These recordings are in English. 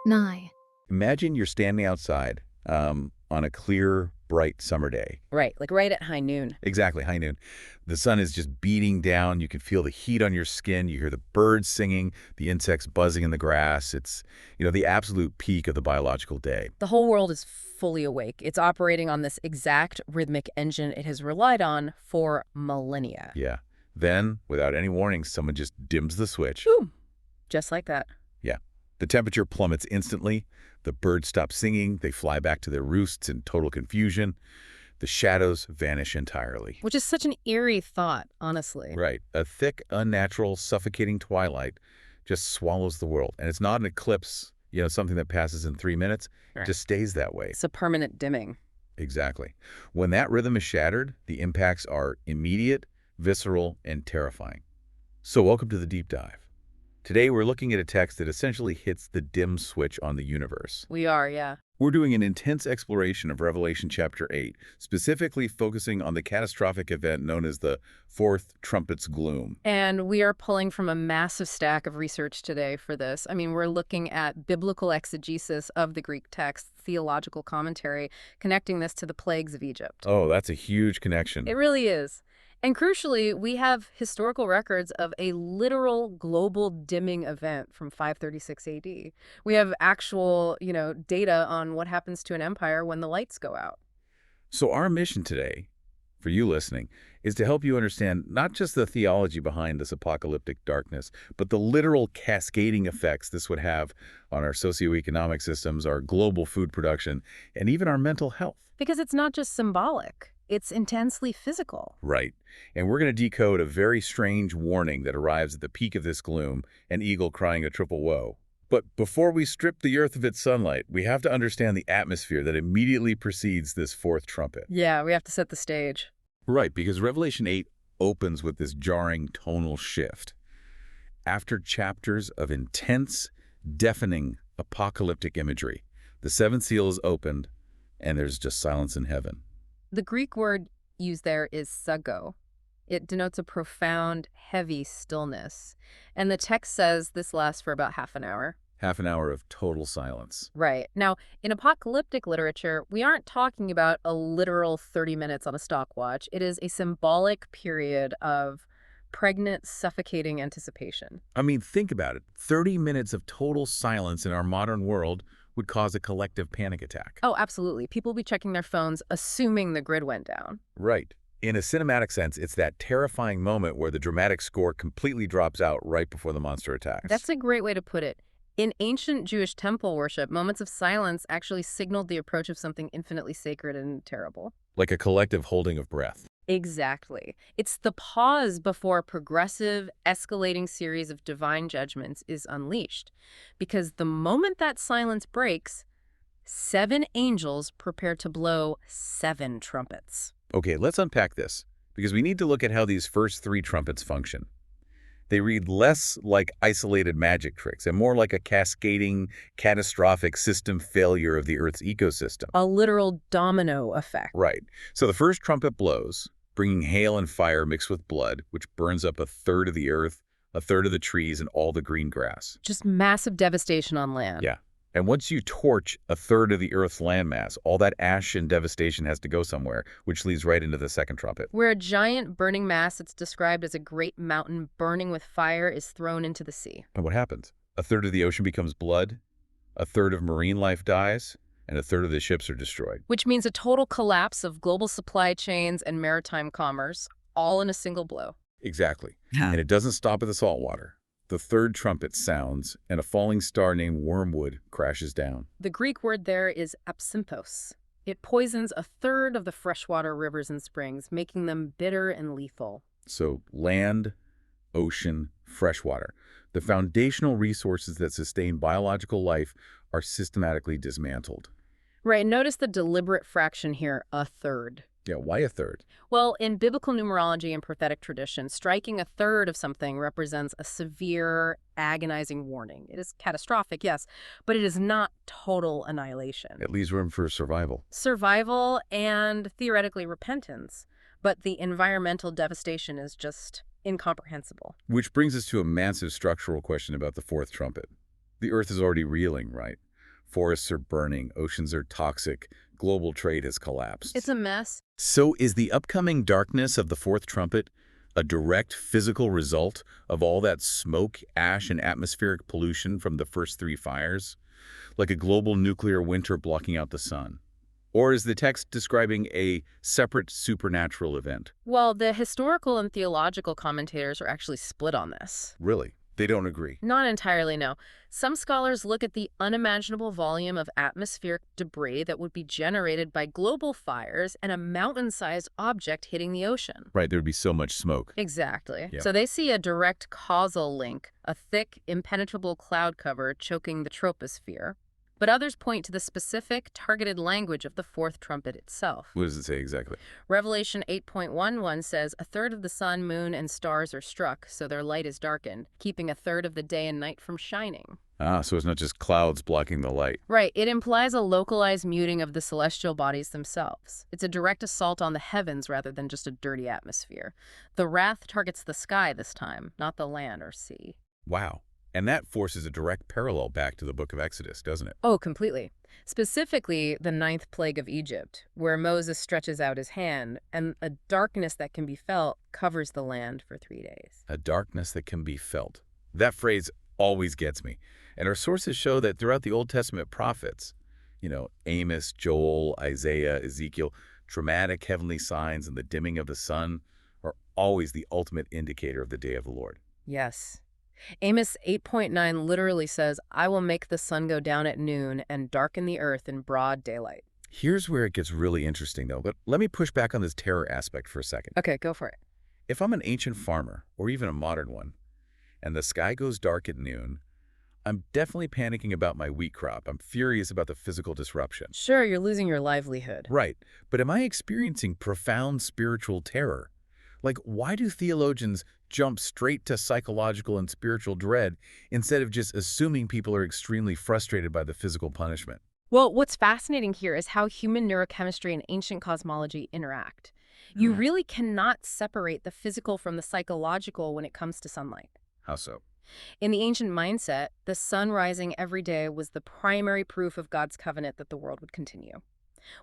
nigh. Imagine you're standing outside on a clear, bright summer day. Right, like right at high noon. Exactly, high noon. The sun is just beating down. You can feel the heat on your skin. You hear the birds singing, the insects buzzing in the grass. It's, the absolute peak of the biological day. The whole world is fully awake. It's operating on this exact rhythmic engine it has relied on for millennia. Yeah. Then, without any warning, someone just dims the switch. Boom. Just like that. Yeah. The temperature plummets instantly. The birds stop singing. They fly back to their roosts in total confusion. The shadows vanish entirely. Which is such an eerie thought, honestly. Right. A thick, unnatural, suffocating twilight just swallows the world. And it's not an eclipse, something that passes in 3 minutes. It just stays that way. It's a permanent dimming. Exactly. When that rhythm is shattered, the impacts are immediate, visceral, and terrifying. So welcome to the deep dive. Today, we're looking at a text that essentially hits the dim switch on the universe. We are, yeah. We're doing an intense exploration of Revelation chapter 8, specifically focusing on the catastrophic event known as the Fourth Trumpet's Gloom. And we are pulling from a massive stack of research today for this. I mean, we're looking at biblical exegesis of the Greek text, theological commentary, connecting this to the plagues of Egypt. Oh, that's a huge connection. It really is. And crucially, we have historical records of a literal global dimming event from 536 AD. We have actual, data on what happens to an empire when the lights go out. So our mission today, for you listening, is to help you understand not just the theology behind this apocalyptic darkness, but the literal cascading effects this would have on our socioeconomic systems, our global food production, and even our mental health. Because it's not just symbolic. It's intensely physical. Right. And we're going to decode a very strange warning that arrives at the peak of this gloom, an eagle crying a triple woe. But before we strip the earth of its sunlight, we have to understand the atmosphere that immediately precedes this fourth trumpet. Yeah, we have to set the stage. Right, because Revelation 8 opens with this jarring tonal shift. After chapters of intense, deafening, apocalyptic imagery, the seventh seal is opened, and there's just silence in heaven. The Greek word used there is sago. It denotes a profound, heavy stillness. And the text says this lasts for about half an hour. Half an hour of total silence. Right. Now, in apocalyptic literature, we aren't talking about a literal 30 minutes on a stopwatch. It is a symbolic period of pregnant, suffocating anticipation. I mean, think about it. 30 minutes of total silence in our modern world would cause a collective panic attack. Oh, absolutely. People will be checking their phones, assuming the grid went down. Right. In a cinematic sense, it's that terrifying moment where the dramatic score completely drops out right before the monster attacks. That's a great way to put it. In ancient Jewish temple worship, moments of silence actually signaled the approach of something infinitely sacred and terrible. Like a collective holding of breath. Exactly. It's the pause before a progressive, escalating series of divine judgments is unleashed. Because the moment that silence breaks, 7 angels prepare to blow 7 trumpets. Okay, let's unpack this, because we need to look at how these first 3 trumpets function. They read less like isolated magic tricks and more like a cascading, catastrophic system failure of the Earth's ecosystem. A literal domino effect. Right. So the first trumpet blows, bringing hail and fire mixed with blood, which burns up a third of the earth, a third of the trees, and all the green grass. Just massive devastation on land. Yeah. And once you torch a third of the Earth's landmass, all that ash and devastation has to go somewhere, which leads right into the second trumpet. Where a giant burning mass that's described as a great mountain burning with fire is thrown into the sea. And what happens? A third of the ocean becomes blood, a third of marine life dies, and a third of the ships are destroyed. Which means a total collapse of global supply chains and maritime commerce, all in a single blow. Exactly. And it doesn't stop at the salt water. The third trumpet sounds, and a falling star named Wormwood crashes down. The Greek word there is absinthos. It poisons a third of the freshwater rivers and springs, making them bitter and lethal. So land, ocean, freshwater. The foundational resources that sustain biological life are systematically dismantled. Right, notice the deliberate fraction here, a third. Yeah, why a third? Well, in biblical numerology and prophetic tradition, striking a third of something represents a severe, agonizing warning. It is catastrophic, yes, but it is not total annihilation. It leaves room for survival. Survival and, theoretically, repentance. But the environmental devastation is just incomprehensible. Which brings us to a massive structural question about the fourth trumpet. The Earth is already reeling, right? Forests are burning, oceans are toxic, global trade has collapsed. It's a mess. So is the upcoming darkness of the Fourth Trumpet a direct physical result of all that smoke, ash, and atmospheric pollution from the first three fires? Like a global nuclear winter blocking out the sun? Or is the text describing a separate supernatural event? Well, the historical and theological commentators are actually split on this. Really? They don't agree. Not entirely, no. Some scholars look at the unimaginable volume of atmospheric debris that would be generated by global fires and a mountain-sized object hitting the ocean. Right, there would be so much smoke. Exactly. Yeah. So they see a direct causal link, a thick, impenetrable cloud cover choking the troposphere. But others point to the specific, targeted language of the Fourth Trumpet itself. What does it say exactly? Revelation 8.11 says, "A third of the sun, moon, and stars are struck, so their light is darkened, keeping a third of the day and night from shining." Ah, so it's not just clouds blocking the light. Right. It implies a localized muting of the celestial bodies themselves. It's a direct assault on the heavens rather than just a dirty atmosphere. The wrath targets the sky this time, not the land or sea. Wow. And that forces a direct parallel back to the book of Exodus, doesn't it? Oh, completely. Specifically, the ninth plague of Egypt, where Moses stretches out his hand, and a darkness that can be felt covers the land for 3 days. A darkness that can be felt. That phrase always gets me. And our sources show that throughout the Old Testament prophets, Amos, Joel, Isaiah, Ezekiel, dramatic heavenly signs and the dimming of the sun are always the ultimate indicator of the day of the Lord. Yes. Amos 8.9 literally says, "I will make the sun go down at noon and darken the earth in broad daylight." Here's where it gets really interesting, though. But let me push back on this terror aspect for a second. Okay, go for it. If I'm an ancient farmer, or even a modern one, and the sky goes dark at noon, I'm definitely panicking about my wheat crop. I'm furious about the physical disruption. Sure, you're losing your livelihood. Right. But am I experiencing profound spiritual terror? Like, why do theologians jump straight to psychological and spiritual dread instead of just assuming people are extremely frustrated by the physical punishment? Well, what's fascinating here is how human neurochemistry and ancient cosmology interact. You really cannot separate the physical from the psychological when it comes to sunlight. How so? In the ancient mindset, the sun rising every day was the primary proof of God's covenant that the world would continue.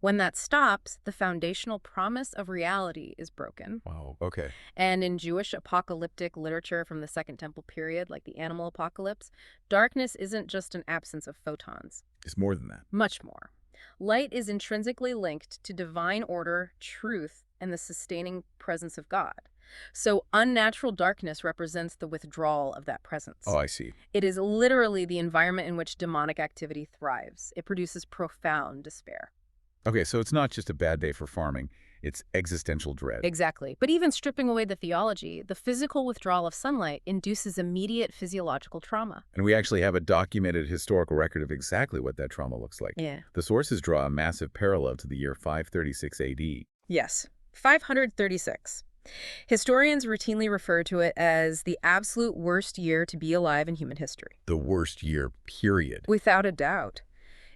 When that stops, the foundational promise of reality is broken. Wow, okay. And in Jewish apocalyptic literature from the Second Temple period, like the animal apocalypse, darkness isn't just an absence of photons. It's more than that. Much more. Light is intrinsically linked to divine order, truth, and the sustaining presence of God. So unnatural darkness represents the withdrawal of that presence. Oh, I see. It is literally the environment in which demonic activity thrives. It produces profound despair. Okay, so it's not just a bad day for farming. It's existential dread. Exactly. But even stripping away the theology, the physical withdrawal of sunlight induces immediate physiological trauma. And we actually have a documented historical record of exactly what that trauma looks like. Yeah. The sources draw a massive parallel to the year 536 AD. Yes. 536. Historians routinely refer to it as the absolute worst year to be alive in human history. The worst year, period. Without a doubt.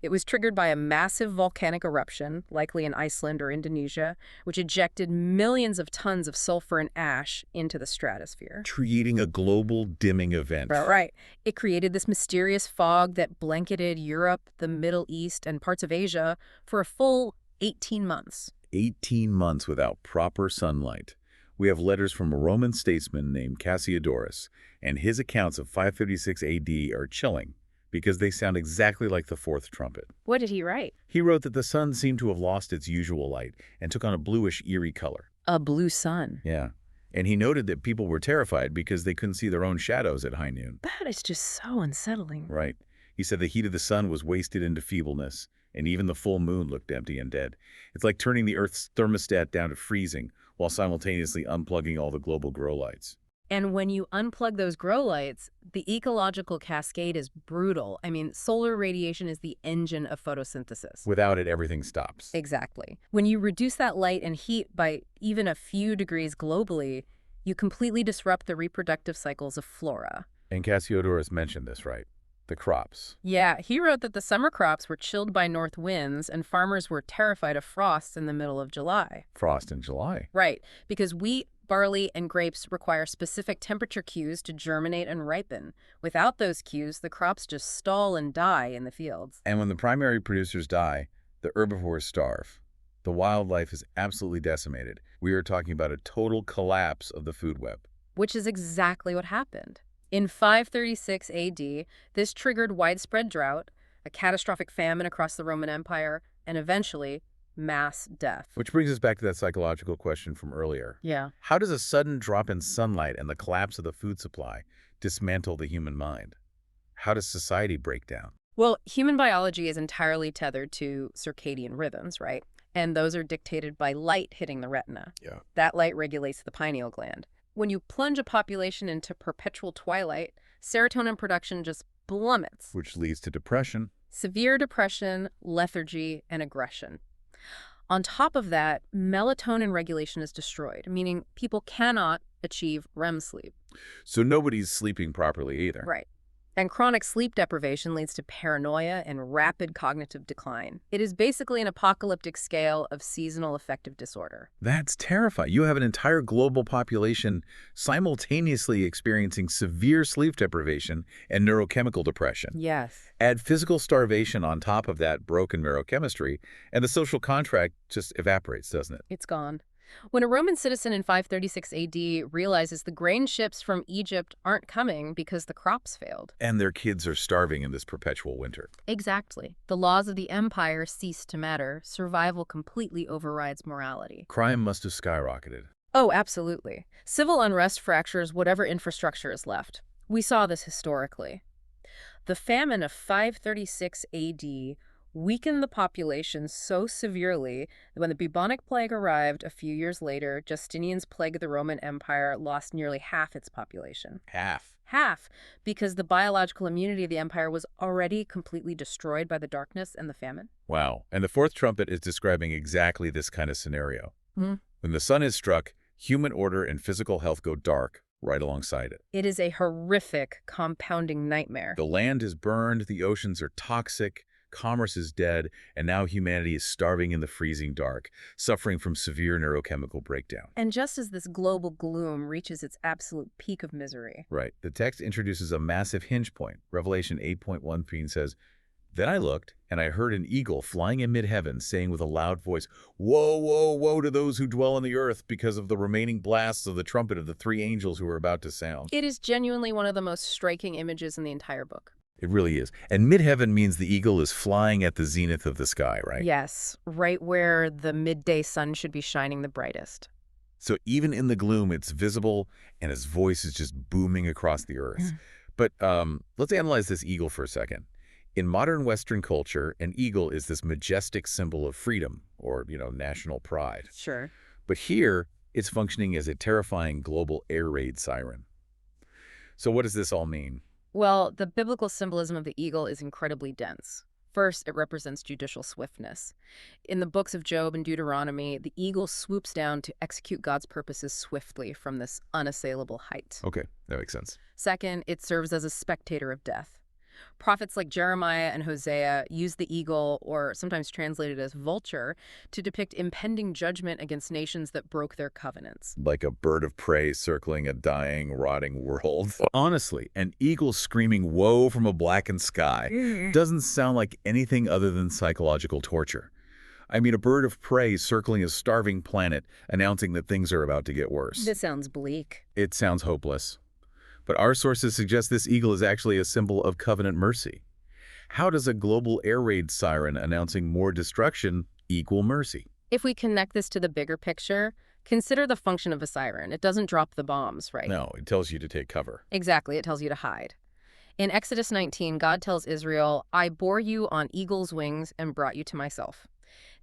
It was triggered by a massive volcanic eruption, likely in Iceland or Indonesia, which ejected millions of tons of sulfur and ash into the stratosphere. Creating a global dimming event. Right. It created this mysterious fog that blanketed Europe, the Middle East, and parts of Asia for a full 18 months. 18 months without proper sunlight. We have letters from a Roman statesman named Cassiodorus, and his accounts of 556 AD are chilling, because they sound exactly like the Fourth Trumpet. What did he write? He wrote that the sun seemed to have lost its usual light and took on a bluish, eerie color. A blue sun. Yeah. And he noted that people were terrified because they couldn't see their own shadows at high noon. That is just so unsettling. Right. He said the heat of the sun was wasted into feebleness, and even the full moon looked empty and dead. It's like turning the Earth's thermostat down to freezing while simultaneously unplugging all the global grow lights. And when you unplug those grow lights, the ecological cascade is brutal. I mean, solar radiation is the engine of photosynthesis. Without it, everything stops. Exactly. When you reduce that light and heat by even a few degrees globally, you completely disrupt the reproductive cycles of flora. And Cassiodorus mentioned this, right? The crops. Yeah, he wrote that the summer crops were chilled by north winds and farmers were terrified of frost in the middle of July. Frost in July. Right, because wheat, Barley and grapes require specific temperature cues to germinate and ripen. Without those cues, the crops just stall and die in the fields. And when the primary producers die, the herbivores starve. The wildlife is absolutely decimated. We are talking about a total collapse of the food web. Which is exactly what happened. In 536 AD, this triggered widespread drought, a catastrophic famine across the Roman Empire, and eventually, mass death. Which brings us back to that psychological question from earlier. Yeah. How does a sudden drop in sunlight and the collapse of the food supply dismantle the human mind? How does society break down? Well, human biology is entirely tethered to circadian rhythms, right? And those are dictated by light hitting the retina. Yeah. That light regulates the pineal gland. When you plunge a population into perpetual twilight, serotonin production just plummets. Which leads to depression. Severe depression, lethargy, and aggression. On top of that, melatonin regulation is destroyed, meaning people cannot achieve REM sleep. So nobody's sleeping properly either. Right. And chronic sleep deprivation leads to paranoia and rapid cognitive decline. It is basically an apocalyptic scale of seasonal affective disorder. That's terrifying. You have an entire global population simultaneously experiencing severe sleep deprivation and neurochemical depression. Yes. Add physical starvation on top of that broken neurochemistry, and the social contract just evaporates, doesn't it? It's gone. When a Roman citizen in 536 AD realizes the grain ships from Egypt aren't coming because the crops failed. And their kids are starving in this perpetual winter. Exactly. The laws of the empire cease to matter. Survival completely overrides morality. Crime must have skyrocketed. Oh, absolutely. Civil unrest fractures whatever infrastructure is left. We saw this historically. The famine of 536 AD weakened the population so severely that when the bubonic plague arrived a few years later, Justinian's plague of the Roman Empire lost nearly half its population. Half, because the biological immunity of the empire was already completely destroyed by the darkness and the famine. Wow. And the Fourth Trumpet is describing exactly this kind of scenario. Hmm. When the sun is struck, human order and physical health go dark right alongside it. It is a horrific, compounding nightmare. The land is burned, the oceans are toxic, commerce is dead, and now humanity is starving in the freezing dark, suffering from severe neurochemical breakdown. And just as this global gloom reaches its absolute peak of misery. Right. The text introduces a massive hinge point. Revelation 8:13 says, "Then I looked, and I heard an eagle flying in mid-heaven, saying with a loud voice, 'Woe, woe, woe to those who dwell on the earth because of the remaining blasts of the trumpet of the three angels who are about to sound.'" It is genuinely one of the most striking images in the entire book. It really is. And mid-heaven means the eagle is flying at the zenith of the sky, right? Yes, right where the midday sun should be shining the brightest. So even in the gloom, it's visible, and his voice is just booming across the earth. But let's analyze this eagle for a second. In modern Western culture, an eagle is this majestic symbol of freedom or, national pride. Sure. But here, it's functioning as a terrifying global air raid siren. So what does this all mean? Well, the biblical symbolism of the eagle is incredibly dense. First, it represents judicial swiftness. In the books of Job and Deuteronomy, the eagle swoops down to execute God's purposes swiftly from this unassailable height. Okay, that makes sense. Second, it serves as a spectator of death. Prophets like Jeremiah and Hosea use the eagle, or sometimes translated as vulture, to depict impending judgment against nations that broke their covenants. Like a bird of prey circling a dying, rotting world. Honestly, an eagle screaming woe from a blackened sky doesn't sound like anything other than psychological torture. I mean, a bird of prey circling a starving planet, announcing that things are about to get worse. This sounds bleak. It sounds hopeless. But our sources suggest this eagle is actually a symbol of covenant mercy. How does a global air raid siren announcing more destruction equal mercy? If we connect this to the bigger picture, consider the function of a siren. It doesn't drop the bombs, right? No, it tells you to take cover. Exactly, it tells you to hide. In Exodus 19, God tells Israel, "I bore you on eagle's wings and brought you to myself."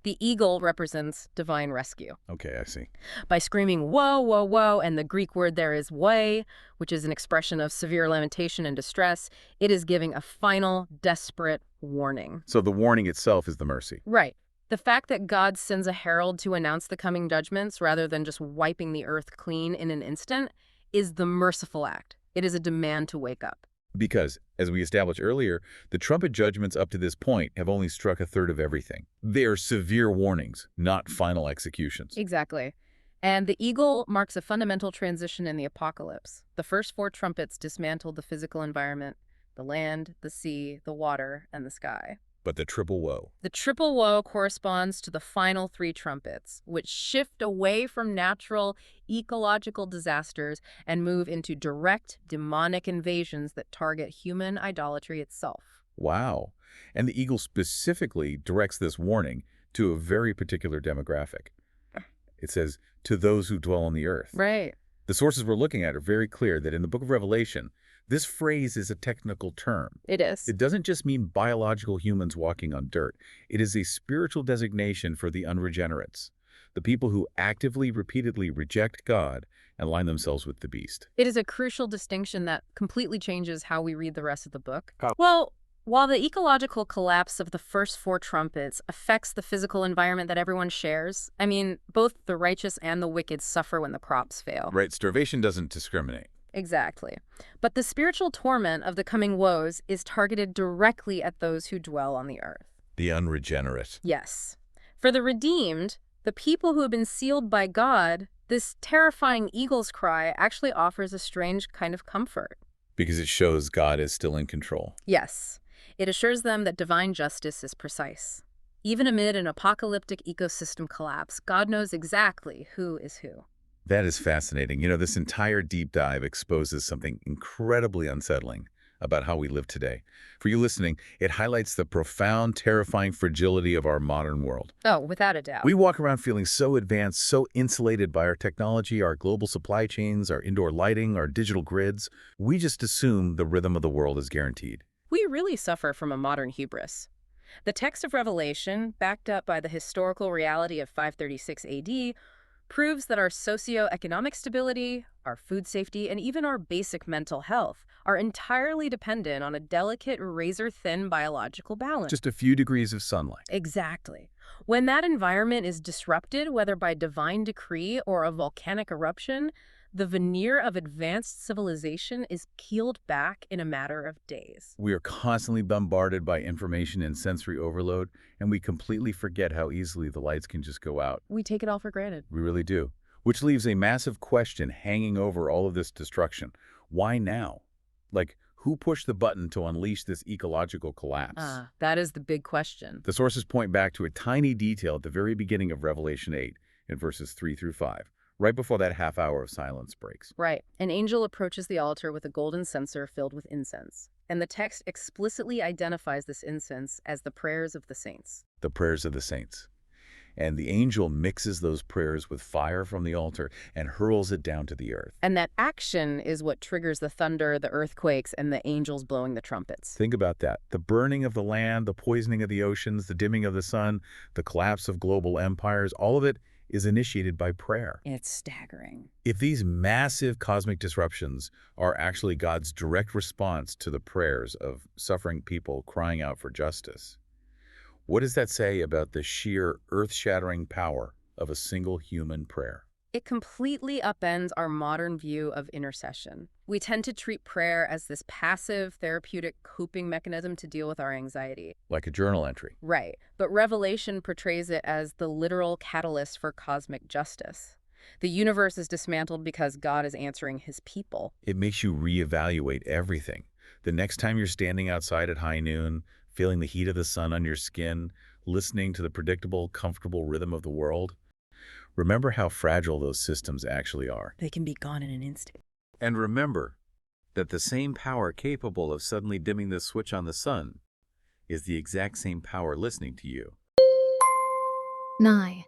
The eagle represents divine rescue. Okay, I see. By screaming, "Whoa, whoa, whoa," and the Greek word there is way, which is an expression of severe lamentation and distress, it is giving a final, desperate warning. So the warning itself is the mercy. Right. The fact that God sends a herald to announce the coming judgments rather than just wiping the earth clean in an instant is the merciful act. It is a demand to wake up. Because, as we established earlier, the trumpet judgments up to this point have only struck a third of everything. They are severe warnings, not final executions. Exactly. And the eagle marks a fundamental transition in the apocalypse. The first four trumpets dismantled the physical environment, the land, the sea, the water, and the sky. But the triple woe. The triple woe corresponds to the final three trumpets, which shift away from natural ecological disasters and move into direct demonic invasions that target human idolatry itself. Wow. And the eagle specifically directs this warning to a very particular demographic. It says, to those who dwell on the earth. Right. The sources we're looking at are very clear that in the book of Revelation, this phrase is a technical term. It is. It doesn't just mean biological humans walking on dirt. It is a spiritual designation for the unregenerates, the people who actively, repeatedly reject God and align themselves with the beast. It is a crucial distinction that completely changes how we read the rest of the book. How? Well, while the ecological collapse of the first four trumpets affects the physical environment that everyone shares, both the righteous and the wicked suffer when the crops fail. Right, starvation doesn't discriminate. Exactly. But the spiritual torment of the coming woes is targeted directly at those who dwell on the earth. The unregenerate. Yes. For the redeemed, the people who have been sealed by God, this terrifying eagle's cry actually offers a strange kind of comfort. Because it shows God is still in control. Yes. It assures them that divine justice is precise. Even amid an apocalyptic ecosystem collapse, God knows exactly who is who. That is fascinating. This entire deep dive exposes something incredibly unsettling about how we live today. For you listening, it highlights the profound, terrifying fragility of our modern world. Oh, without a doubt. We walk around feeling so advanced, so insulated by our technology, our global supply chains, our indoor lighting, our digital grids. We just assume the rhythm of the world is guaranteed. We really suffer from a modern hubris. The text of Revelation, backed up by the historical reality of 536 AD, proves that our socioeconomic stability, our food safety, and even our basic mental health are entirely dependent on a delicate, razor-thin biological balance. Just a few degrees of sunlight. Exactly. When that environment is disrupted, whether by divine decree or a volcanic eruption, the veneer of advanced civilization is peeled back in a matter of days. We are constantly bombarded by information and sensory overload, and we completely forget how easily the lights can just go out. We take it all for granted. We really do. Which leaves a massive question hanging over all of this destruction. Why now? Who pushed the button to unleash this ecological collapse? That is the big question. The sources point back to a tiny detail at the very beginning of Revelation 8 in verses 3 through 5. Right before that half hour of silence breaks. Right. An angel approaches the altar with a golden censer filled with incense. And the text explicitly identifies this incense as the prayers of the saints. The prayers of the saints. And the angel mixes those prayers with fire from the altar and hurls it down to the earth. And that action is what triggers the thunder, the earthquakes, and the angels blowing the trumpets. Think about that. The burning of the land, the poisoning of the oceans, the dimming of the sun, the collapse of global empires, all of it is initiated by prayer. It's staggering. If these massive cosmic disruptions are actually God's direct response to the prayers of suffering people crying out for justice, what does that say about the sheer earth-shattering power of a single human prayer? It completely upends our modern view of intercession. We tend to treat prayer as this passive, therapeutic coping mechanism to deal with our anxiety. Like a journal entry. Right. But Revelation portrays it as the literal catalyst for cosmic justice. The universe is dismantled because God is answering his people. It makes you reevaluate everything. The next time you're standing outside at high noon, feeling the heat of the sun on your skin, listening to the predictable, comfortable rhythm of the world, remember how fragile those systems actually are. They can be gone in an instant. And remember that the same power capable of suddenly dimming the switch on the sun is the exact same power listening to you. Nye.